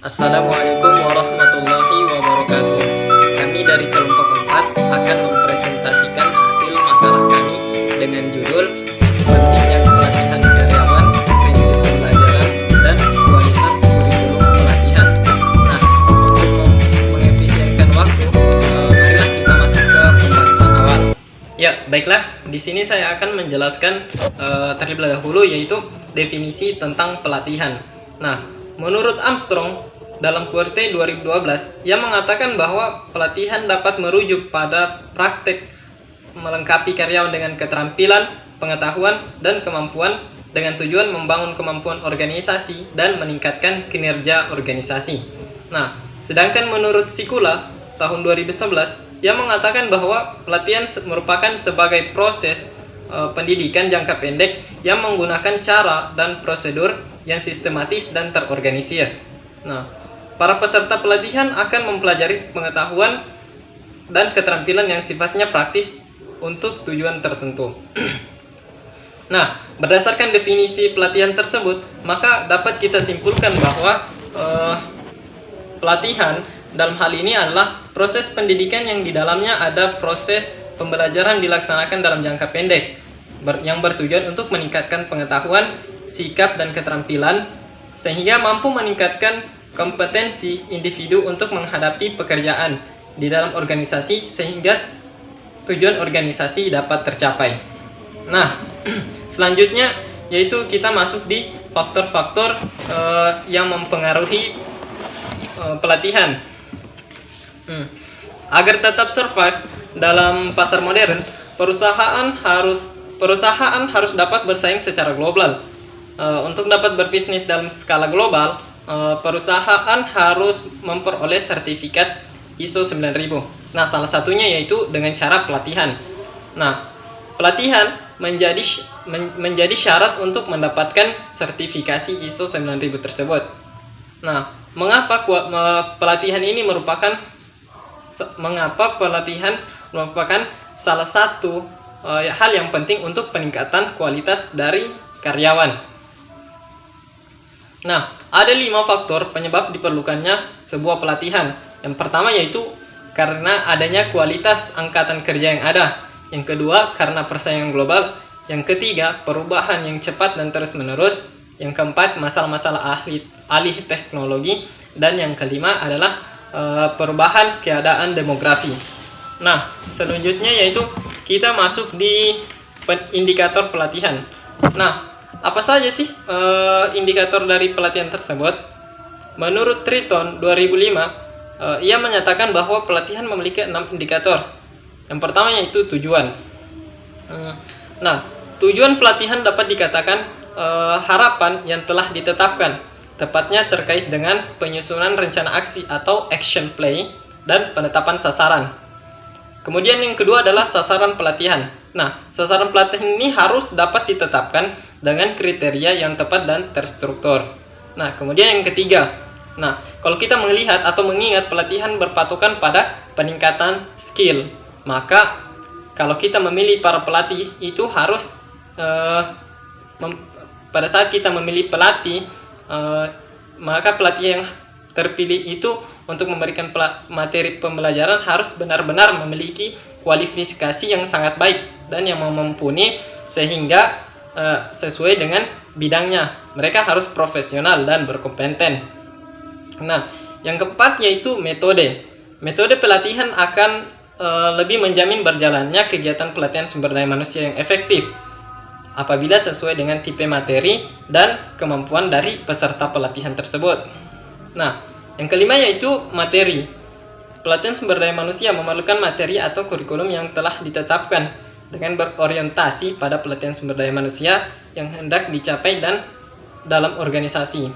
Assalamualaikum warahmatullahi wabarakatuh. Kami dari kelompok 4 akan mempresentasikan hasil makalah kami dengan judul Pentingnya Pelatihan Karyawan, Prinsip Pembelajaran, dan Kualitas Kurikulum Pelatihan. Nah, untuk mengefisienkan waktu, marilah kita masuk ke pembahasan awal. Ya, baiklah. Di sini saya akan menjelaskan terlebih dahulu yaitu definisi tentang pelatihan. Nah, menurut Armstrong dalam QWERTY 2012, ia mengatakan bahwa pelatihan dapat merujuk pada praktek melengkapi karyawan dengan keterampilan, pengetahuan, dan kemampuan dengan tujuan membangun kemampuan organisasi dan meningkatkan kinerja organisasi. Nah, sedangkan menurut Sikula tahun 2011, ia mengatakan bahwa pelatihan merupakan sebagai proses pendidikan jangka pendek yang menggunakan cara dan prosedur yang sistematis dan terorganisir. Nah, para peserta pelatihan akan mempelajari pengetahuan dan keterampilan yang sifatnya praktis untuk tujuan tertentu. Nah, berdasarkan definisi pelatihan tersebut, maka dapat kita simpulkan bahwa pelatihan dalam hal ini adalah proses pendidikan yang di dalamnya ada proses pembelajaran dilaksanakan dalam jangka pendek yang bertujuan untuk meningkatkan pengetahuan, sikap, dan keterampilan sehingga mampu meningkatkan kompetensi individu untuk menghadapi pekerjaan di dalam organisasi sehingga tujuan organisasi dapat tercapai. Nah, selanjutnya yaitu kita masuk di faktor-faktor yang mempengaruhi pelatihan. Agar tetap survive dalam pasar modern, perusahaan harus dapat bersaing secara global. Untuk dapat berbisnis dalam skala global, perusahaan harus memperoleh sertifikat ISO 9000. Nah, salah satunya yaitu dengan cara pelatihan. Nah, pelatihan menjadi syarat untuk mendapatkan sertifikasi ISO 9000 tersebut. Nah, mengapa pelatihan merupakan salah satu hal yang penting untuk peningkatan kualitas dari karyawan. Nah, ada 5 faktor penyebab diperlukannya sebuah pelatihan. Yang pertama yaitu karena adanya kualitas angkatan kerja yang ada. Yang kedua, karena persaingan global. Yang ketiga, perubahan yang cepat dan terus-menerus. Yang keempat, masalah-masalah alih teknologi. Dan yang kelima adalah perubahan keadaan demografi. Nah, selanjutnya yaitu kita masuk di indikator pelatihan. Nah, apa saja sih indikator dari pelatihan tersebut? Menurut Triton 2005, ia menyatakan bahwa pelatihan memiliki 6 indikator. Yang pertama yaitu tujuan. Nah, tujuan pelatihan dapat dikatakan harapan yang telah ditetapkan, tepatnya terkait dengan penyusunan rencana aksi atau action plan dan penetapan sasaran. Kemudian yang kedua adalah sasaran pelatihan. Nah, sasaran pelatihan ini harus dapat ditetapkan dengan kriteria yang tepat dan terstruktur. Nah, kemudian yang ketiga. Nah, kalau kita melihat atau mengingat pelatihan berpatokan pada peningkatan skill, maka kalau kita memilih para pelatih itu harus pada saat kita memilih pelatih, maka pelatih yang terpilih itu untuk memberikan materi pembelajaran harus benar-benar memiliki kualifikasi yang sangat baik dan yang mumpuni sehingga sesuai dengan bidangnya. Mereka harus profesional dan berkompeten. Nah, yang keempat yaitu metode. Metode pelatihan akan lebih menjamin berjalannya kegiatan pelatihan sumber daya manusia yang efektif apabila sesuai dengan tipe materi dan kemampuan dari peserta pelatihan tersebut. Nah, yang kelima yaitu materi. Pelatihan sumber daya manusia memerlukan materi atau kurikulum yang telah ditetapkan dengan berorientasi pada pelatihan sumber daya manusia yang hendak dicapai dan dalam organisasi.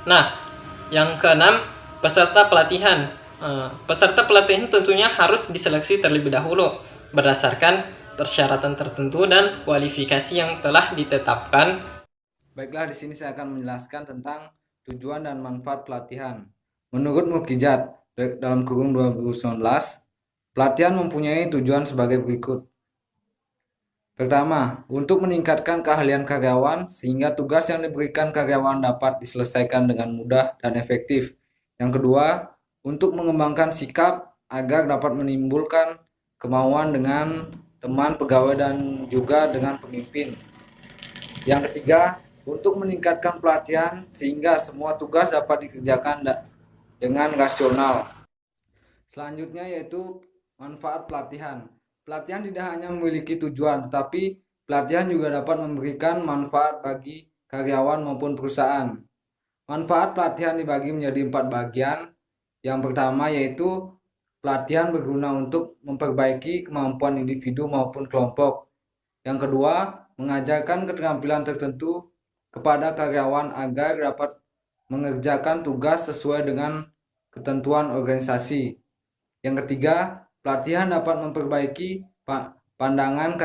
Nah, yang keenam, peserta pelatihan. Peserta pelatihan tentunya harus diseleksi terlebih dahulu berdasarkan persyaratan tertentu dan kualifikasi yang telah ditetapkan. Baiklah, di sini saya akan menjelaskan tentang tujuan dan manfaat pelatihan. Menurut Mukijat dalam kurung 2019, pelatihan mempunyai tujuan sebagai berikut. Pertama, untuk meningkatkan keahlian karyawan sehingga tugas yang diberikan karyawan dapat diselesaikan dengan mudah dan efektif. Yang kedua, untuk mengembangkan sikap agar dapat menimbulkan kemauan dengan teman pegawai dan juga dengan pemimpin. Yang ketiga, untuk meningkatkan pelatihan sehingga semua tugas dapat dikerjakan dengan rasional. Selanjutnya yaitu manfaat pelatihan. Pelatihan tidak hanya memiliki tujuan, tetapi pelatihan juga dapat memberikan manfaat bagi karyawan maupun perusahaan. Manfaat pelatihan dibagi menjadi 4 bagian. Yang pertama yaitu pelatihan berguna untuk memperbaiki kemampuan individu maupun kelompok. Yang kedua, mengajarkan keterampilan tertentu kepada karyawan agar dapat mengerjakan tugas sesuai dengan ketentuan organisasi. Yang ketiga, pelatihan dapat memperbaiki pandangan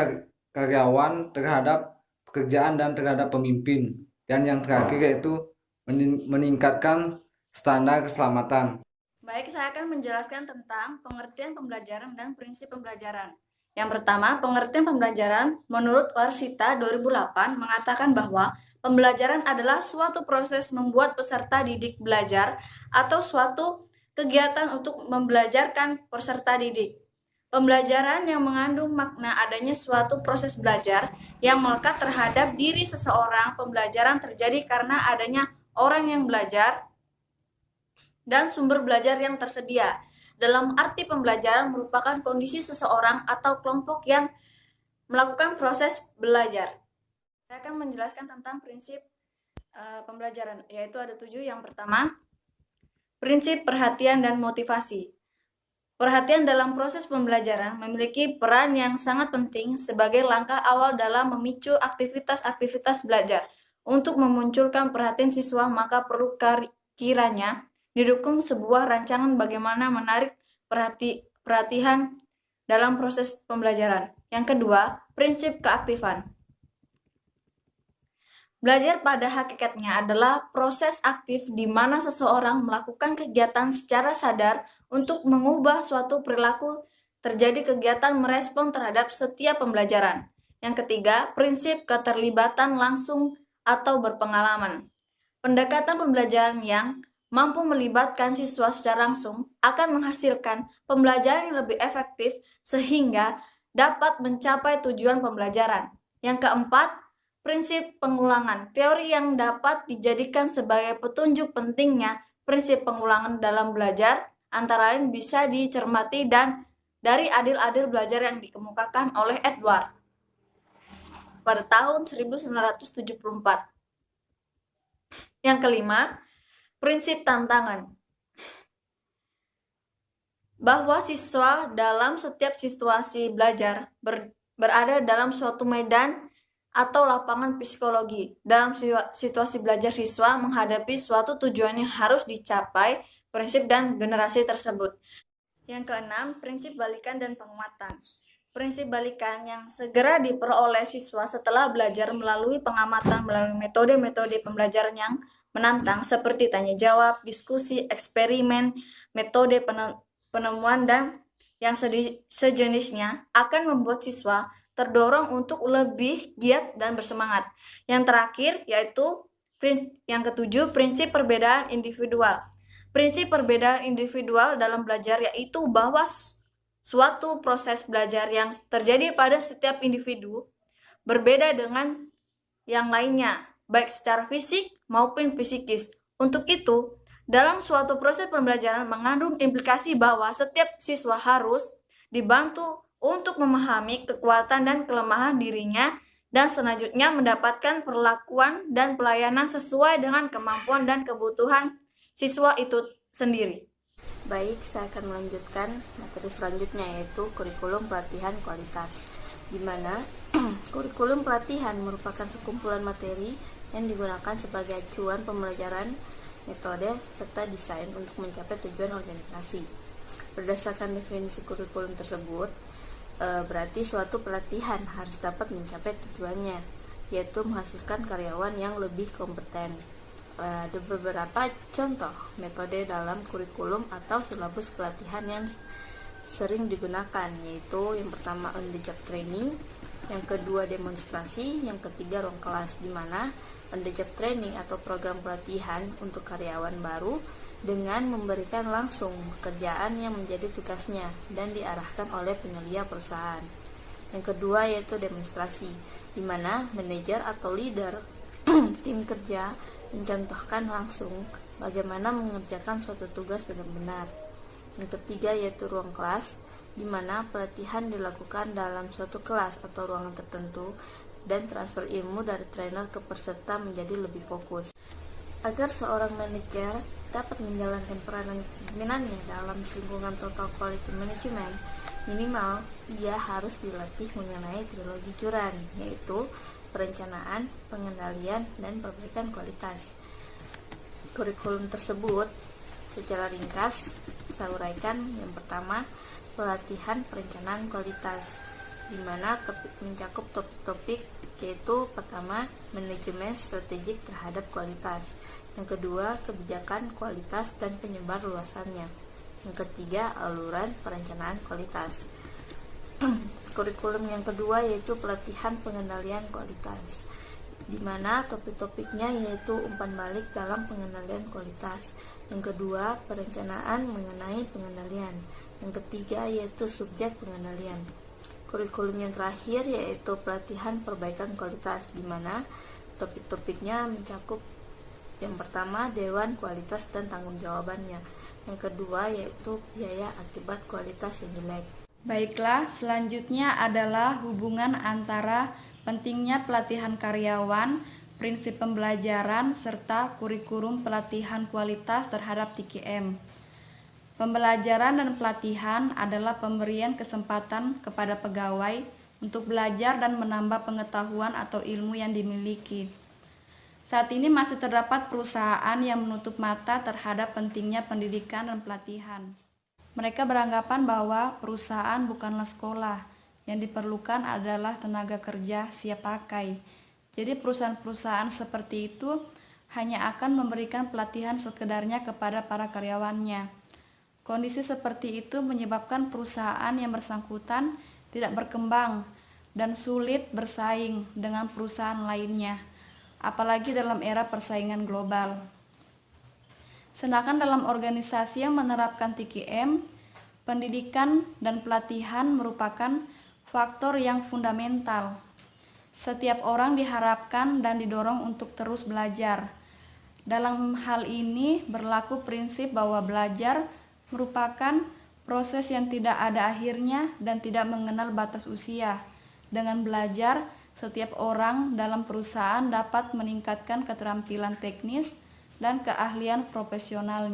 karyawan terhadap pekerjaan dan terhadap pemimpin. Dan yang terakhir yaitu meningkatkan standar keselamatan. Baik, saya akan menjelaskan tentang pengertian pembelajaran dan prinsip pembelajaran. Yang pertama, pengertian pembelajaran menurut Warsita 2008 mengatakan bahwa pembelajaran adalah suatu proses membuat peserta didik belajar atau suatu kegiatan untuk membelajarkan peserta didik. Pembelajaran yang mengandung makna adanya suatu proses belajar yang melekat terhadap diri seseorang. Pembelajaran terjadi karena adanya orang yang belajar dan sumber belajar yang tersedia. Dalam arti pembelajaran merupakan kondisi seseorang atau kelompok yang melakukan proses belajar. Saya akan menjelaskan tentang prinsip pembelajaran, yaitu ada 7. Yang pertama, prinsip perhatian dan motivasi. Perhatian dalam proses pembelajaran memiliki peran yang sangat penting sebagai langkah awal dalam memicu aktivitas-aktivitas belajar. Untuk memunculkan perhatian siswa, maka perlu kiranya didukung sebuah rancangan bagaimana menarik perhatian dalam proses pembelajaran. Yang kedua, prinsip keaktifan. Belajar pada hakikatnya adalah proses aktif di mana seseorang melakukan kegiatan secara sadar untuk mengubah suatu perilaku. Terjadi kegiatan merespon terhadap setiap pembelajaran. Yang ketiga, prinsip keterlibatan langsung atau berpengalaman. Pendekatan pembelajaran yang mampu melibatkan siswa secara langsung akan menghasilkan pembelajaran yang lebih efektif sehingga dapat mencapai tujuan pembelajaran. Yang keempat, prinsip pengulangan. Teori yang dapat dijadikan sebagai petunjuk pentingnya prinsip pengulangan dalam belajar antara lain bisa dicermati dan dari adil-adil belajar yang dikemukakan oleh Edward pada tahun 1974. Yang kelima, prinsip tantangan. Bahwa siswa dalam setiap situasi belajar berada dalam suatu medan atau lapangan psikologi. Dalam situasi belajar siswa menghadapi suatu tujuan yang harus dicapai prinsip dan generasi tersebut. Yang keenam, prinsip balikan dan penguatan. Prinsip balikan yang segera diperoleh siswa setelah belajar melalui pengamatan melalui metode-metode pembelajaran yang menantang seperti tanya jawab, diskusi, eksperimen, metode penemuan dan yang sejenisnya akan membuat siswa terdorong untuk lebih giat dan bersemangat. Yang terakhir yaitu yang ketujuh, prinsip perbedaan individual. Prinsip perbedaan individual dalam belajar yaitu bahwa suatu proses belajar yang terjadi pada setiap individu berbeda dengan yang lainnya, baik secara fisik maupun psikis. Untuk itu, dalam suatu proses pembelajaran mengandung implikasi bahwa setiap siswa harus dibantu untuk memahami kekuatan dan kelemahan dirinya dan selanjutnya mendapatkan perlakuan dan pelayanan sesuai dengan kemampuan dan kebutuhan siswa itu sendiri. Baik, saya akan melanjutkan materi selanjutnya yaitu kurikulum pelatihan kualitas, di mana kurikulum pelatihan merupakan sekumpulan materi yang digunakan sebagai acuan pembelajaran, metode, serta desain untuk mencapai tujuan organisasi. Berdasarkan definisi kurikulum tersebut, berarti suatu pelatihan harus dapat mencapai tujuannya, yaitu menghasilkan karyawan yang lebih kompeten. Ada beberapa contoh metode dalam kurikulum atau silabus pelatihan yang sering digunakan, yaitu yang pertama on the job training, yang kedua demonstrasi, yang ketiga ruang kelas, di mana on the job training atau program pelatihan untuk karyawan baru dengan memberikan langsung pekerjaan yang menjadi tugasnya dan diarahkan oleh penyelia perusahaan. Yang kedua yaitu demonstrasi, di mana manajer atau leader tim kerja mencontohkan langsung bagaimana mengerjakan suatu tugas dengan benar. Yang ketiga yaitu ruang kelas, di mana pelatihan dilakukan dalam suatu kelas atau ruangan tertentu dan transfer ilmu dari trainer ke peserta menjadi lebih fokus. Agar seorang manajer dapat menjalankan peranan pimpinannya dalam lingkungan total quality management, minimal ia harus dilatih mengenai trilogi Juran, yaitu perencanaan, pengendalian, dan perbaikan kualitas. Kurikulum tersebut secara ringkas saya uraikan. Yang pertama, pelatihan perencanaan kualitas, di mana mencakup topik-topik yaitu pertama, manajemen strategik terhadap kualitas. Yang kedua, kebijakan kualitas dan penyebar luasannya. Yang ketiga, aluran perencanaan kualitas. Kurikulum yang kedua yaitu pelatihan pengendalian kualitas, di mana topik-topiknya yaitu umpan balik dalam pengendalian kualitas. Yang kedua, perencanaan mengenai pengendalian. Yang ketiga yaitu subjek pengendalian. Kurikulum yang terakhir yaitu pelatihan perbaikan kualitas, di mana topik-topiknya mencakup yang pertama, dewan kualitas dan tanggung jawabannya. Yang kedua yaitu biaya akibat kualitas yang jelek. Baiklah, selanjutnya adalah hubungan antara pentingnya pelatihan karyawan, prinsip pembelajaran, serta kurikulum pelatihan kualitas terhadap TQM. Pembelajaran dan pelatihan adalah pemberian kesempatan kepada pegawai untuk belajar dan menambah pengetahuan atau ilmu yang dimiliki. Saat ini masih terdapat perusahaan yang menutup mata terhadap pentingnya pendidikan dan pelatihan. Mereka beranggapan bahwa perusahaan bukanlah sekolah, yang diperlukan adalah tenaga kerja siap pakai. Jadi perusahaan-perusahaan seperti itu hanya akan memberikan pelatihan sekedarnya kepada para karyawannya. Kondisi seperti itu menyebabkan perusahaan yang bersangkutan tidak berkembang dan sulit bersaing dengan perusahaan lainnya, apalagi dalam era persaingan global. Sedangkan dalam organisasi yang menerapkan TQM, pendidikan dan pelatihan merupakan faktor yang fundamental. Setiap orang diharapkan dan didorong untuk terus belajar. Dalam hal ini berlaku prinsip bahwa belajar merupakan proses yang tidak ada akhirnya dan tidak mengenal batas usia. Dengan belajar, setiap orang dalam perusahaan dapat meningkatkan keterampilan teknis dan keahlian profesionalnya.